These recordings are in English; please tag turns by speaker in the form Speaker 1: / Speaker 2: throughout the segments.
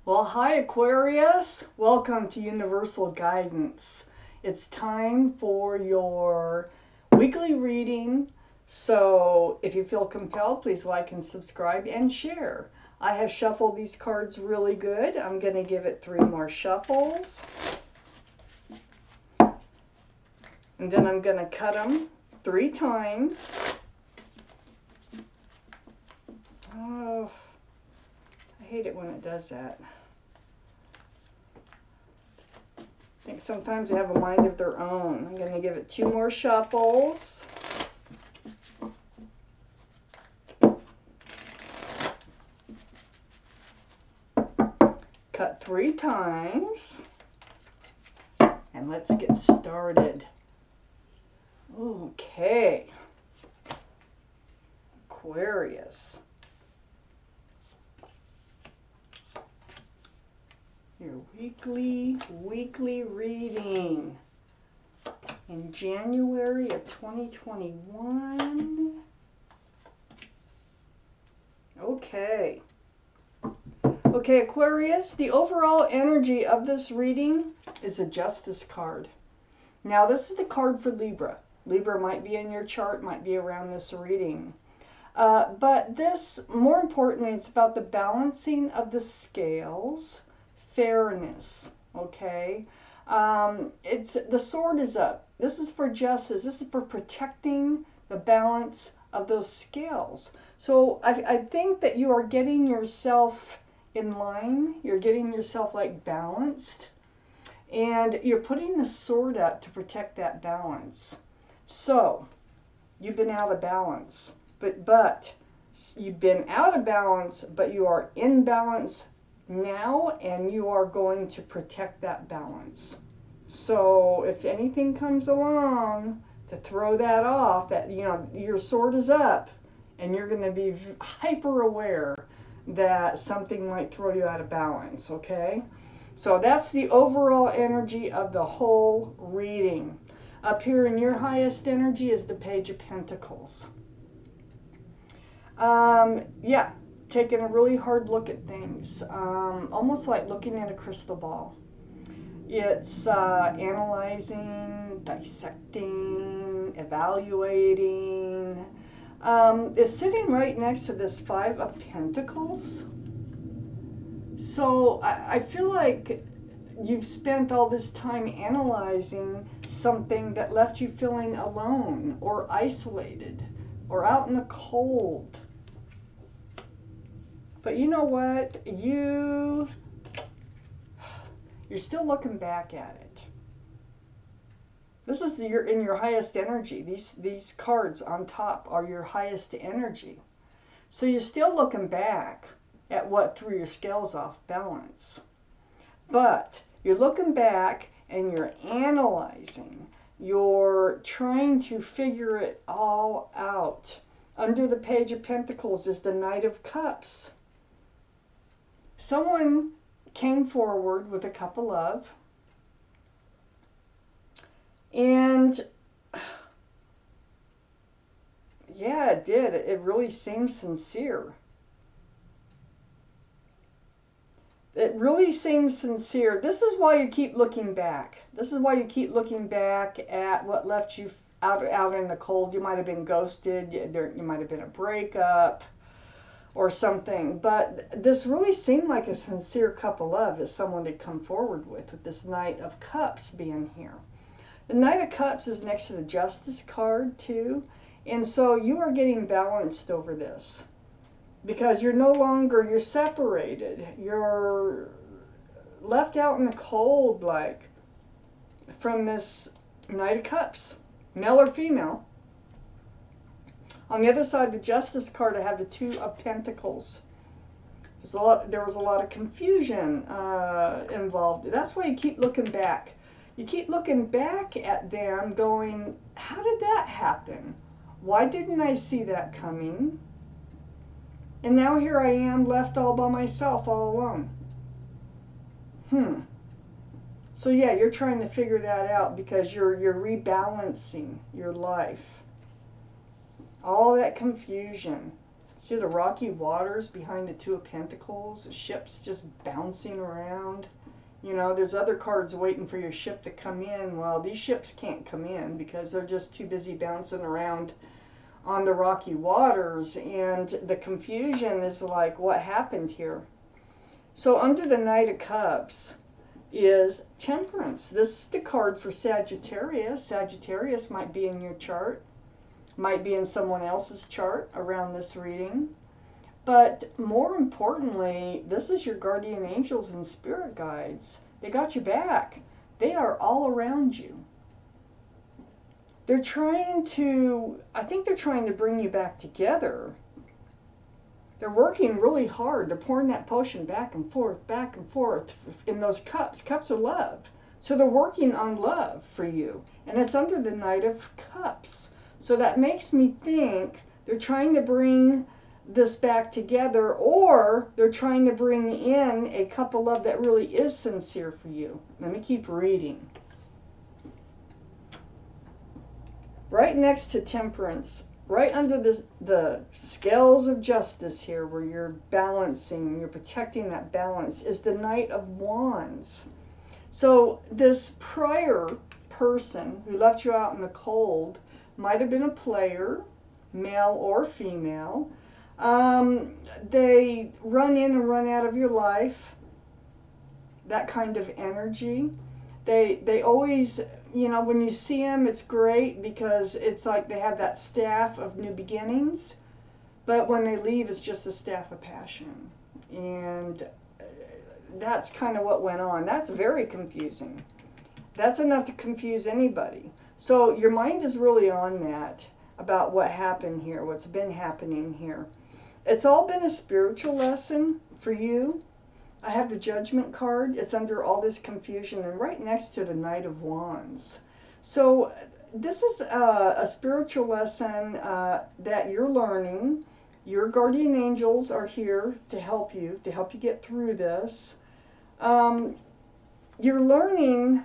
Speaker 1: Well, hi Aquarius. Welcome to Universal Guidance. It's time for your weekly reading. So if you feel compelled, please like and subscribe and share. I have shuffled these cards really good. I'm going to give it 3 more shuffles. And then I'm going to cut them 3 times. Oh, I hate it when it does that. I think sometimes they have a mind of their own. I'm going to give it 2 more shuffles. Cut 3 times. And let's get started. Okay. Aquarius. Your weekly reading in January of 2021. Okay, Aquarius, the overall energy of this reading is a Justice card. Now, this is the card for Libra. Libra might be in your chart, might be around this reading. But this, more importantly, it's about the balancing of the scales, fairness, okay? It's the sword is up. This is for justice. This is for protecting the balance of those scales. So I think that you are getting yourself in line. You're getting yourself like balanced. And you're putting the sword up to protect that balance. So you've been out of balance. But you've been out of balance, but you are in balance now, and you are going to protect that balance. So if anything comes along to throw that off, that, you know, your sword is up, and you're going to be hyper aware that something might throw you out of balance, okay? So that's the overall energy of the whole reading. Up here in your highest energy is the Page of Pentacles. Yeah, taking a really hard look at things, almost like looking at a crystal ball. It's analyzing, dissecting, evaluating. It's sitting right next to this 5 of Pentacles. So I feel like you've spent all this time analyzing something that left you feeling alone or isolated or out in the cold. But you know what? You're still looking back at it. This is in your highest energy. These cards on top are your highest energy. So you're still looking back at what threw your scales off balance. But you're looking back and you're analyzing. You're trying to figure it all out. Under the Page of Pentacles is the Knight of Cups. Someone came forward with a cup of love, and yeah, it did. It really seemed sincere. It really seems sincere. This is why you keep looking back. This is why you keep looking back at what left you out in the cold. You might have been ghosted. You might have been a breakup or something. But this really seemed like a sincere cup of love that someone had come forward with this Knight of Cups being here. The Knight of Cups is next to the Justice card too. And so you are getting balanced over this. Because you're no longer, you're separated. You're left out in the cold, like, from this Knight of Cups, male or female. On the other side of the Justice card, I have the 2 of Pentacles. There was a lot of confusion involved. That's why you keep looking back. You keep looking back at them going, how did that happen? Why didn't I see that coming? And now here I am, left all by myself, all alone. So yeah, you're trying to figure that out because you're rebalancing your life. All that confusion. See the rocky waters behind the Two of Pentacles, the ship's just bouncing around. You know, there's other cards waiting for your ship to come in. Well, these ships can't come in because they're just too busy bouncing around on the rocky waters. And the confusion is like, what happened here? So under the Knight of Cups is Temperance. This is the card for Sagittarius. Sagittarius might be in your chart, might be in someone else's chart around this reading. But more importantly, this is your guardian angels and spirit guides. They got your back. They are all around you. They're trying to, I think they're trying to bring you back together. They're working really hard. They're pouring that potion back and forth in those cups. Cups of love. So they're working on love for you. And it's under the Knight of Cups. So that makes me think they're trying to bring this back together, or they're trying to bring in a cup of love that really is sincere for you. Let me keep reading. Right next to Temperance, right under the scales of justice here, where you're balancing, you're protecting that balance, is the Knight of Wands. So this prior person who left you out in the cold might have been a player, male or female. They run in and run out of your life, that kind of energy. They always, you know, when you see them, it's great because it's like they have that staff of new beginnings, but when they leave, it's just a staff of passion. And that's kind of what went on. That's very confusing. That's enough to confuse anybody. So your mind is really on that, about what happened here, what's been happening here. It's all been a spiritual lesson for you. I have the Judgment card. It's under all this confusion and right next to the Knight of Wands. So this is a spiritual lesson that you're learning. Your guardian angels are here to help you get through this. You're learning,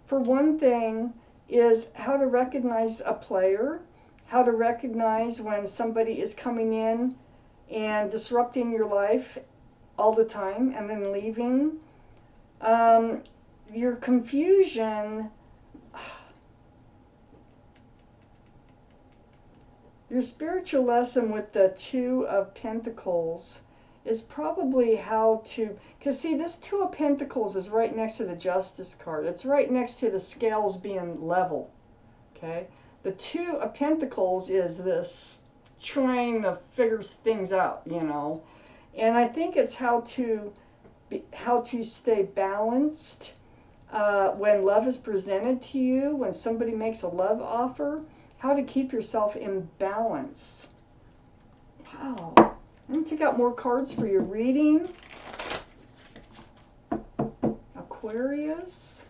Speaker 1: for one thing, is how to recognize a player, how to recognize when somebody is coming in and disrupting your life all the time and then leaving. Your confusion, your spiritual lesson with the Two of Pentacles is probably how to, because see, this Two of Pentacles is right next to the Justice card. It's right next to the scales being level, okay? The Two of Pentacles is this trying to figure things out, you know. And I think it's how to stay balanced when love is presented to you, when somebody makes a love offer, how to keep yourself in balance. Wow. Let me take out more cards for your reading. Aquarius.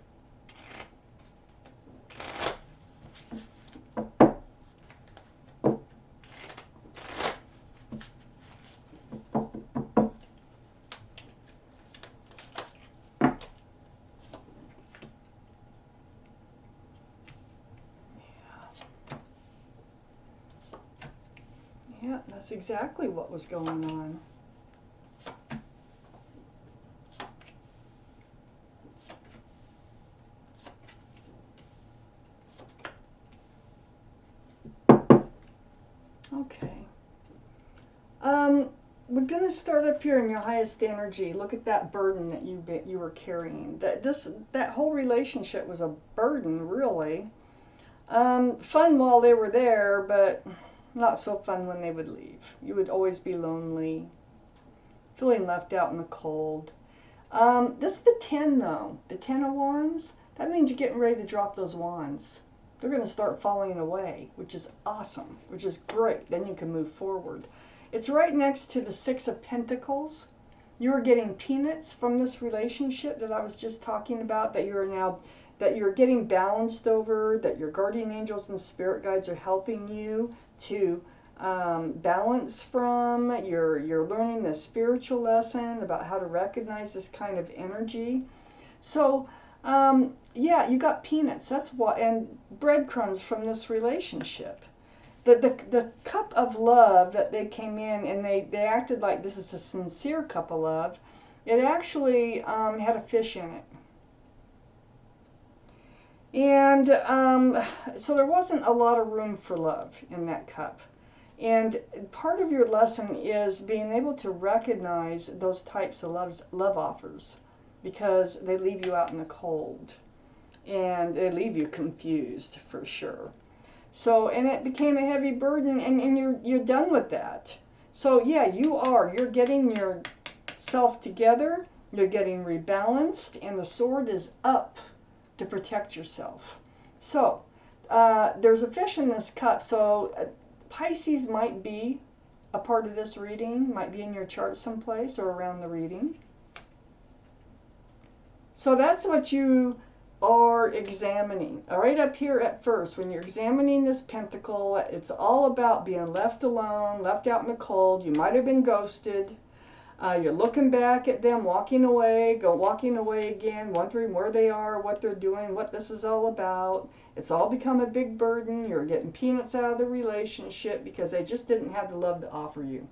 Speaker 1: Yeah, that's exactly what was going on. Okay. We're going to start up here in your highest energy. Look at that burden that you were carrying. That whole relationship was a burden, really. Fun while they were there, but not so fun when they would leave. You would always be lonely, feeling left out in the cold. This is the 10, though. The 10 of Wands. That means you're getting ready to drop those wands. They're going to start falling away, which is awesome, which is great. Then you can move forward. It's right next to the 6 of Pentacles. You are getting peanuts from this relationship that I was just talking about, that you're getting balanced over, that your guardian angels and spirit guides are helping you to balance from. You're learning the spiritual lesson about how to recognize this kind of energy. So yeah, you got peanuts. That's what, and breadcrumbs from this relationship. The cup of love that they came in and they acted like this is a sincere cup of love, it actually had a fish in it. And so there wasn't a lot of room for love in that cup. And part of your lesson is being able to recognize those types of love offers, because they leave you out in the cold and they leave you confused for sure. So, and it became a heavy burden, and you're done with that. So yeah, you're getting yourself together, you're getting rebalanced, and the sword is up to protect yourself. So there's a fish in this cup, so Pisces might be a part of this reading, might be in your chart someplace or around the reading. So that's what you are examining. Right up here at first, when you're examining this pentacle, it's all about being left alone, left out in the cold. You might have been ghosted. You're looking back at them, walking away again, wondering where they are, what they're doing, what this is all about. It's all become a big burden. You're getting peanuts out of the relationship because they just didn't have the love to offer you.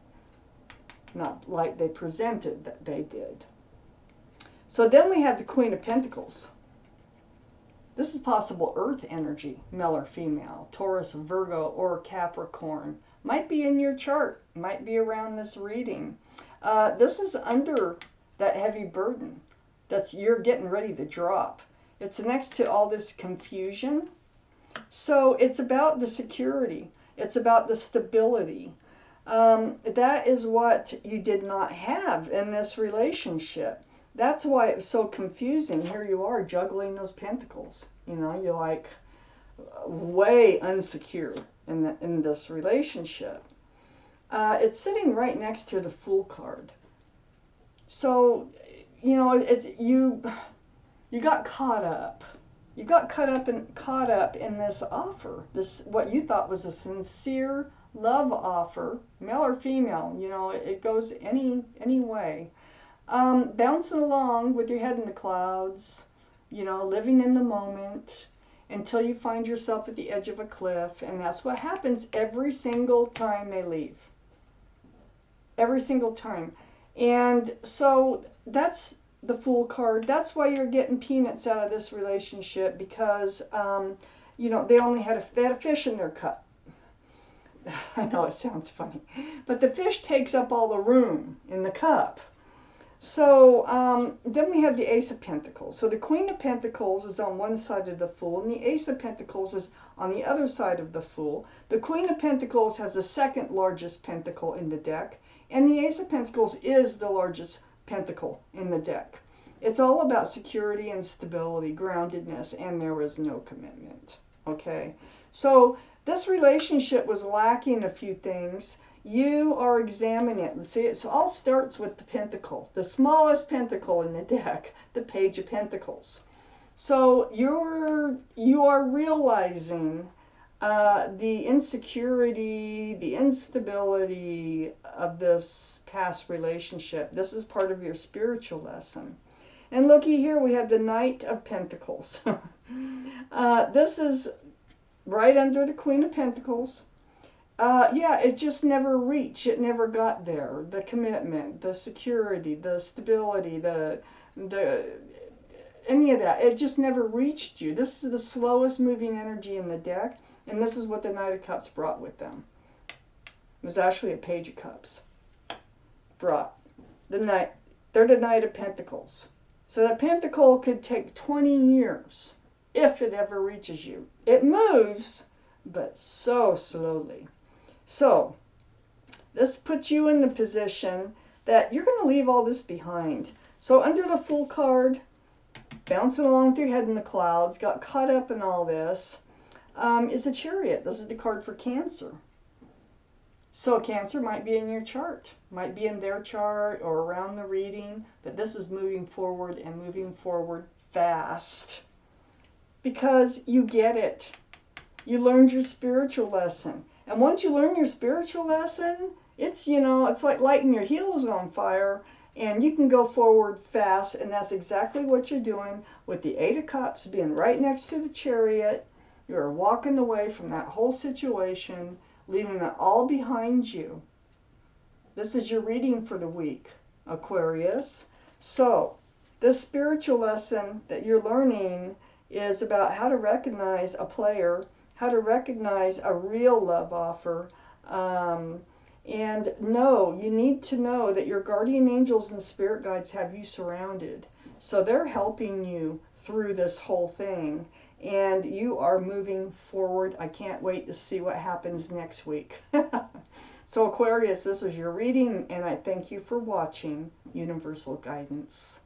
Speaker 1: Not like they presented that they did. So then we have the Queen of Pentacles. This is possible earth energy, male or female, Taurus, Virgo, or Capricorn. Might be in your chart, might be around this reading. This is under that heavy burden that's you're getting ready to drop. It's next to all this confusion. So it's about the security. It's about the stability. That is what you did not have in this relationship. That's why it was so confusing. Here you are juggling those pentacles. You know, you're like way unsecure in this relationship. It's sitting right next to the Fool card. So, you know, it's you got caught up. You got caught up in this offer. This what you thought was a sincere love offer, male or female. You know, it goes any way. Bouncing along with your head in the clouds, you know, living in the moment until you find yourself at the edge of a cliff, and that's what happens every single time they leave. Every single time. And so that's the Fool card. That's why you're getting peanuts out of this relationship, because, you know, they had a fish in their cup. I know it sounds funny, but the fish takes up all the room in the cup. So then we have the Ace of Pentacles. So the Queen of Pentacles is on one side of the Fool, and the Ace of Pentacles is on the other side of the Fool. The Queen of Pentacles has the second largest pentacle in the deck, and the Ace of Pentacles is the largest pentacle in the deck. It's all about security and stability, groundedness, and there was no commitment. Okay? So this relationship was lacking a few things. You are examining it. See, it all starts with the pentacle, the smallest pentacle in the deck, the Page of Pentacles. So you are realizing the insecurity, the instability of this past relationship. This is part of your spiritual lesson. And looky here, we have the Knight of Pentacles. This is right under the Queen of Pentacles. Yeah, it just never reached. It never got there. The commitment, the security, the stability, the any of that. It just never reached you. This is the slowest moving energy in the deck, and this is what the Knight of Cups brought with them. It was actually a Page of Cups. Brought the Knight. They're the Knight of Pentacles. So the pentacle could take 20 years if it ever reaches you. It moves, but so slowly. So, this puts you in the position that you're going to leave all this behind. So under the Fool card, bouncing along through your head in the clouds, got caught up in all this, is a Chariot. This is the card for Cancer. So Cancer might be in your chart, might be in their chart or around the reading, but this is moving forward and moving forward fast. Because you get it. You learned your spiritual lesson. And once you learn your spiritual lesson, it's, you know, it's like lighting your heels on fire, and you can go forward fast, and that's exactly what you're doing with the Eight of Cups being right next to the Chariot. You're walking away from that whole situation, leaving it all behind you. This is your reading for the week, Aquarius. So, this spiritual lesson that you're learning is about how to recognize a player, how to recognize a real love offer, and you need to know that your guardian angels and spirit guides have you surrounded. So they're helping you through this whole thing, and you are moving forward. I can't wait to see what happens next week. So Aquarius, this is your reading, and I thank you for watching Universal Guidance.